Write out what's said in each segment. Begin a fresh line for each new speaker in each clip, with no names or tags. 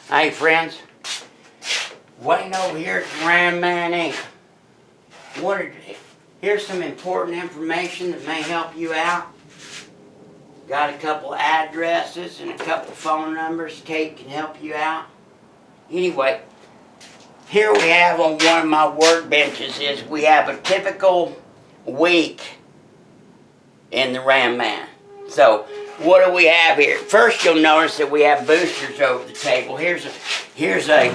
Hey friends, waiting over here at Ram Man Inc. Here's some important information that may help you out. Got a couple addresses and a couple phone numbers. Kate can help you out. Anyway, here we have on one of my workbenches is we have a typical week in the Ram Man. So what do we have here? First, you'll notice that we have boosters over the table. Here's a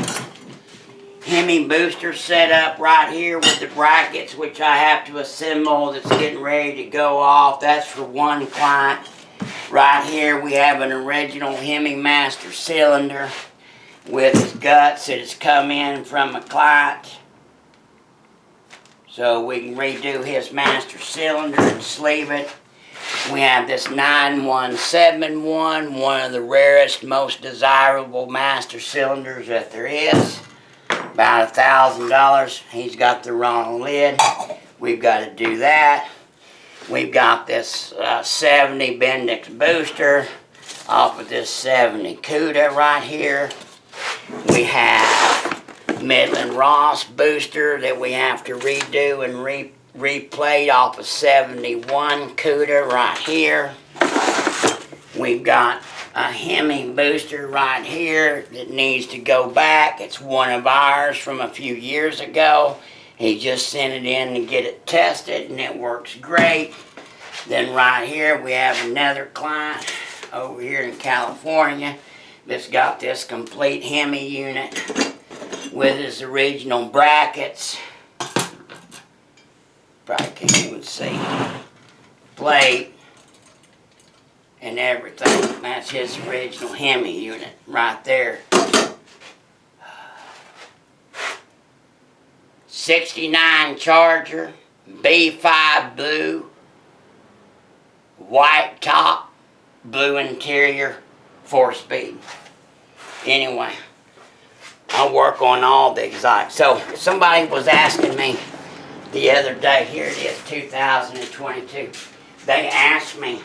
Hemi booster set up right here with the brackets, which I have to assemble. That's getting ready to go off. That's for one client. Right here we have an original Hemi master cylinder with guts that has come in from a client. So we can redo his master cylinder and sleeve it. We have this 9171, one of the rarest, most desirable master cylinders that there is. About $1,000. He's got the wrong lid. We've got to do that. We've got this 70 Bendix booster off of this 70 CUDA right here. We have Midland Ross booster that we have to redo and replate off of 71 CUDA right here. We've got a Hemi booster right here that needs to go back. It's one of ours from a few years ago. He just sent it in to get it tested and it works great. Then right here we have another client over here in California that's got this complete Hemi unit with his original brackets. Probably can't even see. Plate and everything. That's his original Hemi unit right there. 69 Charger, B5 blue, white top, blue interior, 4-speed. Anyway, I work on all the exotic. So somebody was asking me the other day, here it is, 2022. They asked me,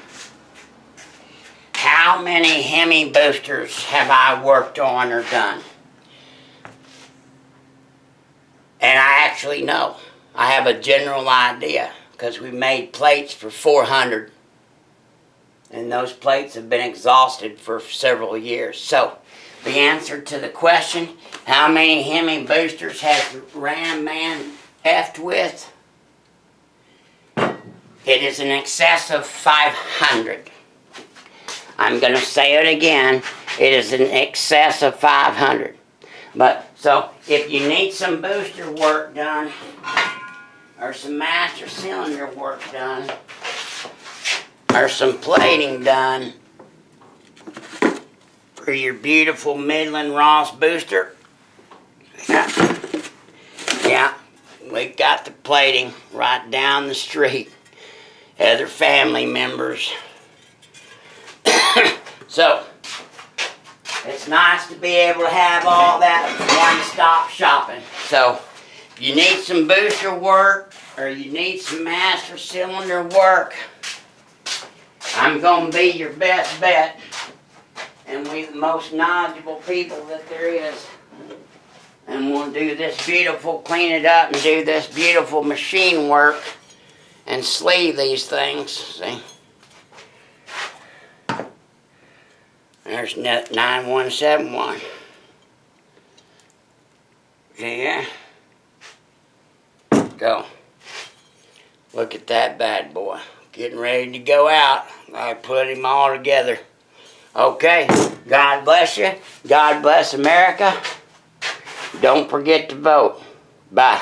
how many Hemi boosters have I worked on or done? And I actually know. I have a general idea because we made plates for 400. And those plates have been exhausted for several years. So, the answer to the question, how many Hemi boosters has the Ram Man effed with? It is in excess of 500. I'm going to say it again. It is in excess of 500. But, so, if you need some booster work done, or some master cylinder work done, or some plating done for your beautiful Midland Ross booster, yeah, we got the plating right down the street. Other family members. So, it's nice to be able to have all that one-stop shopping. So, if you need some booster work, or you need some master cylinder work, I'm going to be your best bet. And we're the most knowledgeable people that there is. And we'll do this beautiful, clean it up, and do this beautiful machine work, and sleeve these things, see. There's 9171. Yeah. Go. Look at that bad boy. Getting ready to go out. I put him all together. Okay. God bless you. God bless America. Don't forget to vote. Bye.